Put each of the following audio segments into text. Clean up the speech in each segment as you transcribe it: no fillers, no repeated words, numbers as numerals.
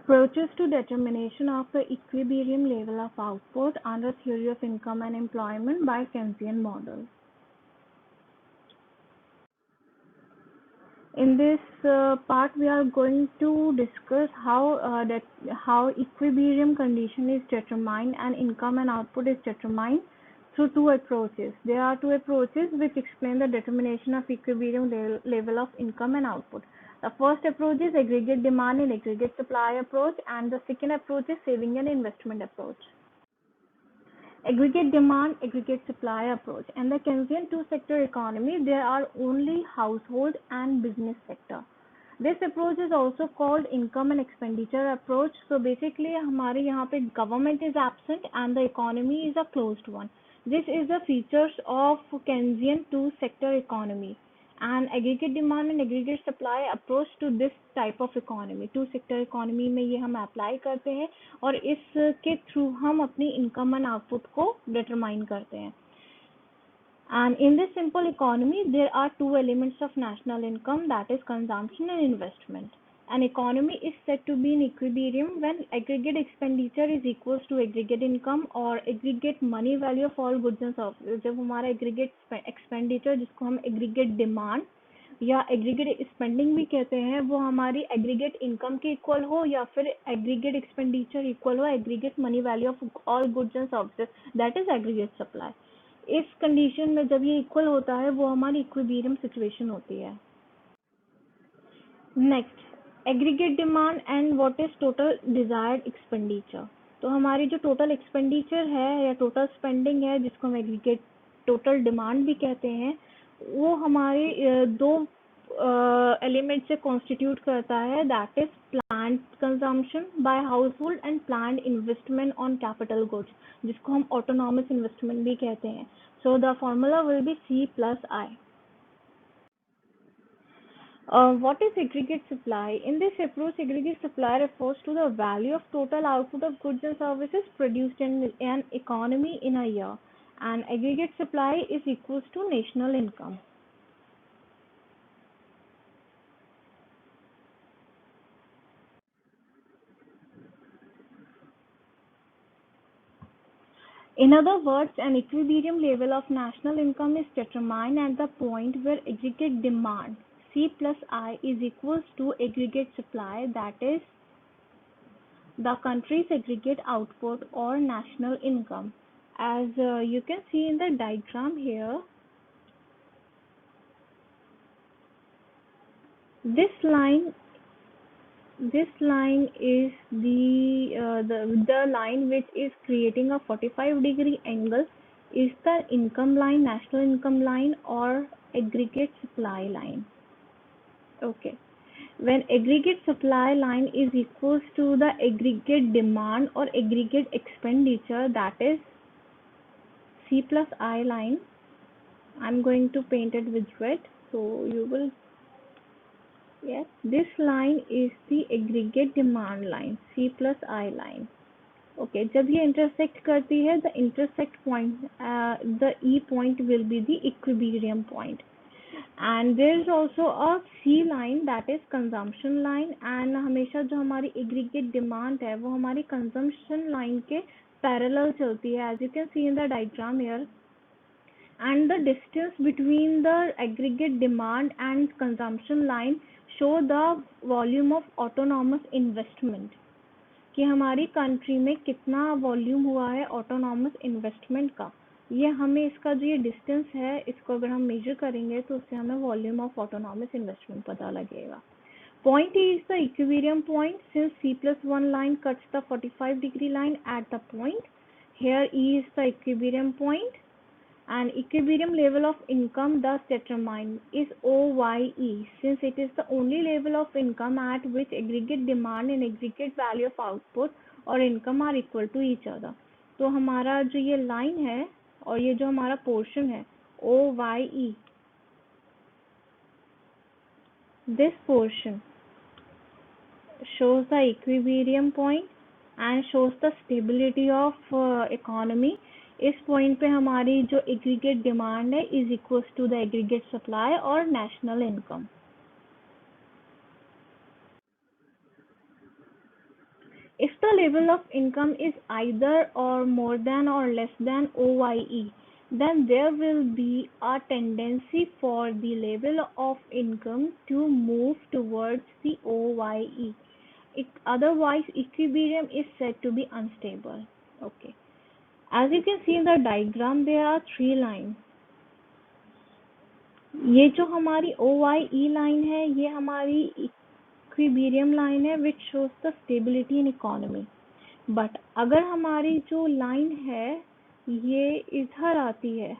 Approaches to determination of the equilibrium level of output under theory of income and employment by Keynesian model. In this part, we are going to discuss how equilibrium condition is determined and income and output is determined through two approaches. There are two approaches which explain the determination of equilibrium level of income and output. The first approach is aggregate demand and aggregate supply approach, and the second approach is saving and investment approach. Aggregate demand, aggregate supply approach. And the Keynesian two-sector economy, there are only household and business sector. This approach is also called income and expenditure approach. So basically हमारे यहाँ पे government is absent and the economy is a closed one. This is the features of Keynesian two-sector economy. And aggregate demand and aggregate supply approach to this type of economy, two sector economy में ये हम apply करते हैं और इसके through हम अपनी income and output को डिटरमाइन करते हैं. And in this simple economy, there are two elements of national income, that is consumption and investment. An economy is said to be in equilibrium when aggregate expenditure is equals to aggregate income or aggregate money value of all goods and services. जब हमारा aggregate expenditure, जिसको हम aggregate demand या aggregate spending भी कहते हैं, वो हमारी aggregate income के equal हो या फिर aggregate expenditure equal हो aggregate money value of all goods and services, that is aggregate supply. इस कंडीशन में जब ये इक्वल होता है वो हमारी इक्विलिब्रियम सिचुएशन होती है. Next, aggregate demand and what is total desired expenditure. तो हमारी जो टोटल एक्सपेंडिचर है या टोटल स्पेंडिंग है, जिसको हम एग्रीगेट टोटल डिमांड भी कहते हैं, वो हमारे दो एलिमेंट से कॉन्स्टिट्यूट करता है, that is planned consumption by household and planned investment on capital goods, जिसको हम ऑटोनॉमस इन्वेस्टमेंट भी कहते हैं. So the formula will be C+I. What is aggregate supply? In this approach, aggregate supply refers to the value of total output of goods and services produced in an economy in a year, and aggregate supply is equals to national income. In other words, an equilibrium level of national income is determined at the point where aggregate demand C+I is equals to aggregate supply, that is the country's aggregate output or national income. As you can see in the diagram here, this line is the line which is creating a 45-degree angle is the income line, national income line, or aggregate supply line. Okay, when aggregate supply line is equals to the aggregate demand or aggregate expenditure, that is C+I line. I'm going to paint it with red, so you will. Yes, this line is the aggregate demand line, C+I line. Okay, जब ये intersect करती है, the intersect point, the E point will be the equilibrium point. And there is also a C line, that is consumption line, and हमेशा जो हमारी aggregate demand है, वो हमारी consumption line के parallel चलती है, as you can see in the diagram here. And the distance between the aggregate demand and consumption line show the volume of autonomous investment, कि हमारी कंट्री में कितना वॉल्यूम हुआ है ऑटोनॉमस इन्वेस्टमेंट का. ये हमें इसका जो ये डिस्टेंस है, इसको अगर हम मेजर करेंगे तो उससे हमें वॉल्यूम ऑफ ऑटोनॉमस इन्वेस्टमेंट पता लगेगा. Point E is the equilibrium point since C+1 line cuts the 45-degree line at the point. Here E is the equilibrium point. And equilibrium level of income thus determined is OYE, since it is the only level of income at which aggregate demand and aggregate value of output or income are equal to each other. तो हमारा जो ये line है और ये जो हमारा portion है OYE, this portion shows the equilibrium point and shows the stability of economy. इस पॉइंट पे हमारी जो एग्रीगेट डिमांड है is equals to the aggregate supply और national income. If the level of income is either or more than or less than OYE, then there will be a tendency for the level of income to move towards the OYE. Otherwise, equilibrium is said to be unstable. Okay. As you can see in the diagram, there are three lines. ये जो हमारी OYE line है, ये हमारी equilibrium line है, which shows the stability in economy. But अगर हमारी जो लाइन है ये इधर आती है,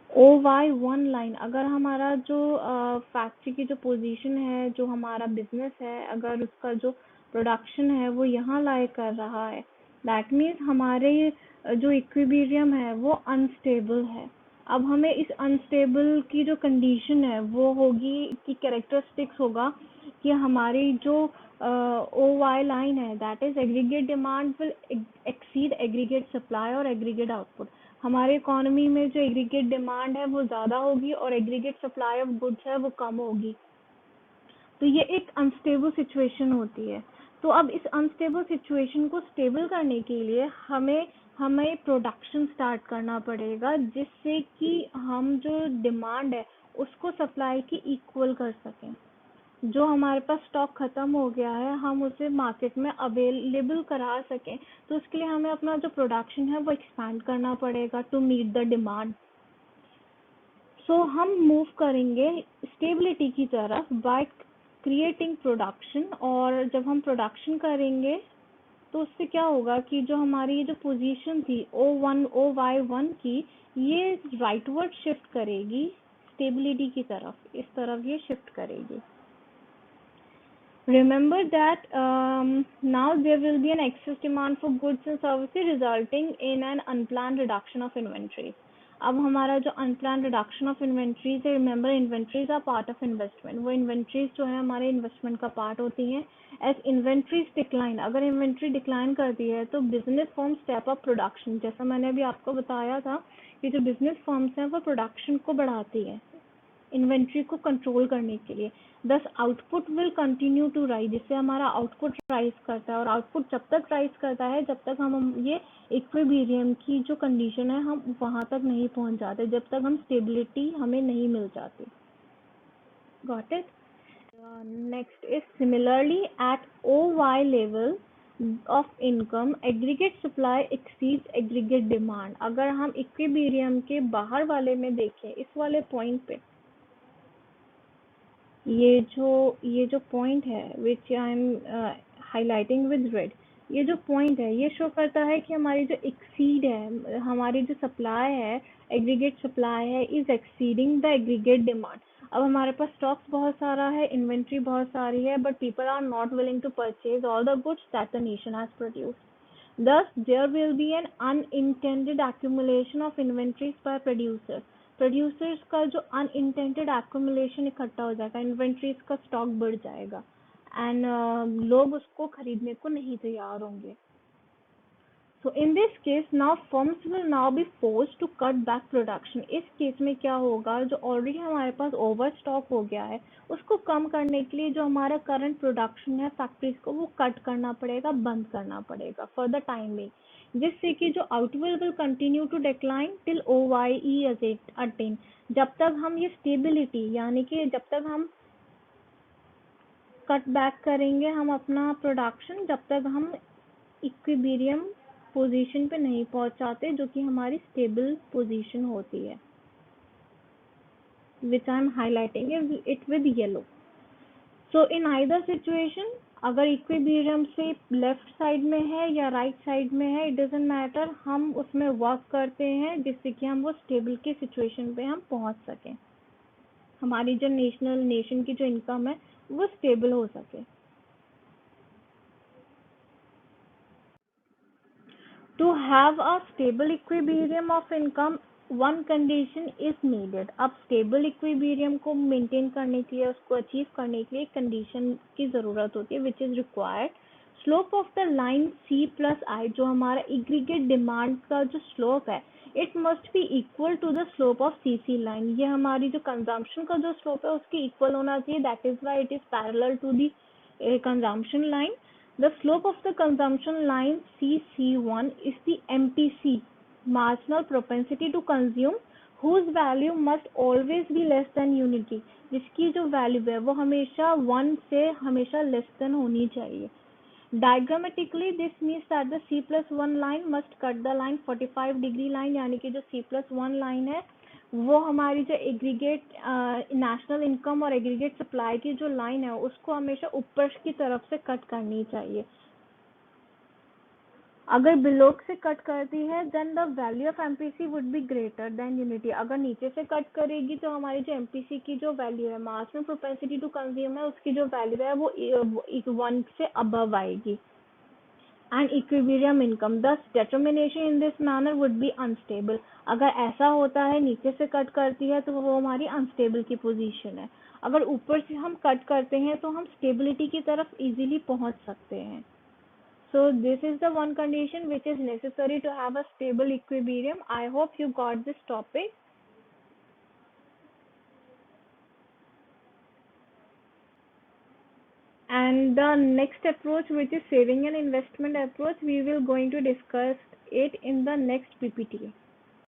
OY1 लाइन, अगर हमारा जो फैक्ट्री की जो पोजीशन है, जो हमारा बिजनेस है, अगर उसका जो प्रोडक्शन है वो यहाँ लाई कर रहा है, दैट मीन्स हमारे जो इक्विलिब्रियम है वो अनस्टेबल है. अब हमें इस अनस्टेबल की जो कंडीशन है वो होगी कि कैरेक्टरिस्टिक्स होगा कि हमारी जो OY लाइन है, that is aggregate demand will exceed aggregate supply और एग्रीगेट आउटपुट. हमारे इकोनॉमी में जो एग्रीगेट डिमांड है वो ज़्यादा होगी और एग्रीगेट सप्लाई ऑफ गुड्स है वो कम होगी. तो ये एक अनस्टेबल सिचुएशन होती है. तो अब इस अनस्टेबल सिचुएशन को स्टेबल करने के लिए हमें प्रोडक्शन स्टार्ट करना पड़ेगा, जिससे कि हम जो डिमांड है उसको सप्लाई की इक्वल कर सकें. जो हमारे पास स्टॉक खत्म हो गया है हम उसे मार्केट में अवेलेबल करा सकें, तो उसके लिए हमें अपना जो प्रोडक्शन है वो एक्सपैंड करना पड़ेगा टू मीट द डिमांड. सो हम मूव करेंगे स्टेबिलिटी की तरफ बाय क्रिएटिंग प्रोडक्शन. और जब हम प्रोडक्शन करेंगे तो उससे क्या होगा कि जो हमारी जो पोजीशन थी OY1 की, ये राइटवर्ड शिफ्ट करेगी स्टेबिलिटी की तरफ, इस तरफ ये शिफ्ट करेगी. Remember that now there will be an excess demand for goods and services resulting in an unplanned reduction of inventories. अब हमारा जो unplanned reduction of inventories है, remember inventories are part of investment. वो inventories जो है हमारे investment का part होती हैं. As inventories decline, अगर inventory decline करती है तो business firms step up production. जैसा मैंने अभी आपको बताया था कि जो business firms हैं वो production को बढ़ाती है इन्वेंट्री को कंट्रोल करने के लिए. Thus output will continue to rise, जिससे हमारा आउटपुट राइज करता है. और आउटपुट जब तक राइज करता है जब तक हम ये इक्विलिब्रियम की जो कंडीशन है हम वहां तक नहीं पहुंच जाते, जब तक हम स्टेबिलिटी हमें नहीं मिल जाती. Got it. Next is similarly at OY level of income aggregate supply exceeds aggregate demand. अगर हम इक्विलिब्रियम के बाहर वाले में देखें, इस वाले पॉइंट पे, ये जो पॉइंट है which I am highlighting with red, ये जो पॉइंट है ये शो करता है कि हमारी जो एक्सीड है, हमारी जो सप्लाई है, एग्रीगेट सप्लाई है, is exceeding the aggregate demand. अब हमारे पास स्टॉक्स बहुत सारा है, इन्वेंट्री बहुत सारी है, but people are not willing to purchase all the goods that the nation has produced. Thus, there will be an unintended accumulation of inventories by producers. Producers का जो अनइंटेंडेड एक्यूमुलेशन इकट्ठा हो जाएगा, इन्वेंट्रीज का stock बढ़ जाएगा and लोग उसको खरीदने को नहीं तैयार होंगे. So in this case now firms will now be forced to cut back production. इस केस में क्या होगा, जो ऑलरेडी हमारे पास ओवर स्टॉक हो गया है उसको कम करने के लिए जो हमारा करंट प्रोडक्शन है फैक्ट्रीज को वो कट करना पड़ेगा, बंद करना पड़ेगा फॉर द टाइम बिंग, जिससे कि जो output will continue to decline till OYE attain. जब तक हम ये स्टेबिलिटी यानी कि जब तक हम कट बैक करेंगे हम अपना प्रोडक्शन, जब तक हम इक्विलिब्रियम पोजीशन पे नहीं पहुंचाते, जो कि हमारी स्टेबल पोजीशन होती है, which I am highlighting it with yellow. So in either situation, अगर इक्विलिब्रियम से लेफ्ट साइड में है या राइट साइड में है, इट डजंट मैटर, हम उसमें वर्क करते हैं जिससे कि हम वो स्टेबल की सिचुएशन पे हम पहुंच सकें, हमारी जो नेशन की जो इनकम है वो स्टेबल हो सके. To have a stable equilibrium of income, one condition is needed. अब stable equilibrium को maintain करने के लिए, उसको achieve करने के लिए condition की ज़रूरत होती है, which is required. Slope of the line C plus I, जो हमारा aggregate demand का जो slope है, it must be equal to the slope of CC line. ये हमारी जो consumption का जो slope है उसके equal होना चाहिए. That is why it is parallel to the a consumption line. The slope of the consumption line CC1 is the MPC, marginal propensity to consume, whose value must always be less than unity, जिसकी जो value है वो हमेशा 1 से हमेशा less than होनी चाहिए. Diagrammatically, this means that the C+1 line must cut the line 45 degree line, यानी कि जो C+1 line है वो हमारी जो एग्रीगेट नेशनल इनकम और एग्रीगेट सप्लाई की जो लाइन है उसको हमेशा ऊपर की तरफ से कट करनी चाहिए. अगर बिलो से कट करती है then the value of MPC would be greater than unity. अगर नीचे से कट करेगी तो हमारी जो एमपीसी की जो वैल्यू है, मार्जिनल प्रोपेंसिटी टू कंज्यूम है, उसकी जो वैल्यू है वो 1 से अबव आएगी. and equilibrium income. Thus, determination in this manner would be unstable. अगर ऐसा होता है नीचे से कट करती है तो वो हमारी अनस्टेबल की पोजीशन है. अगर ऊपर से हम कट करते हैं तो हम स्टेबिलिटी की तरफ इजीली पहुंच सकते हैं. So this is the one condition which is necessary to have a stable equilibrium. I hope you got this topic. And the next approach, which is saving and investment approach, we will going to discuss it in the next PPT.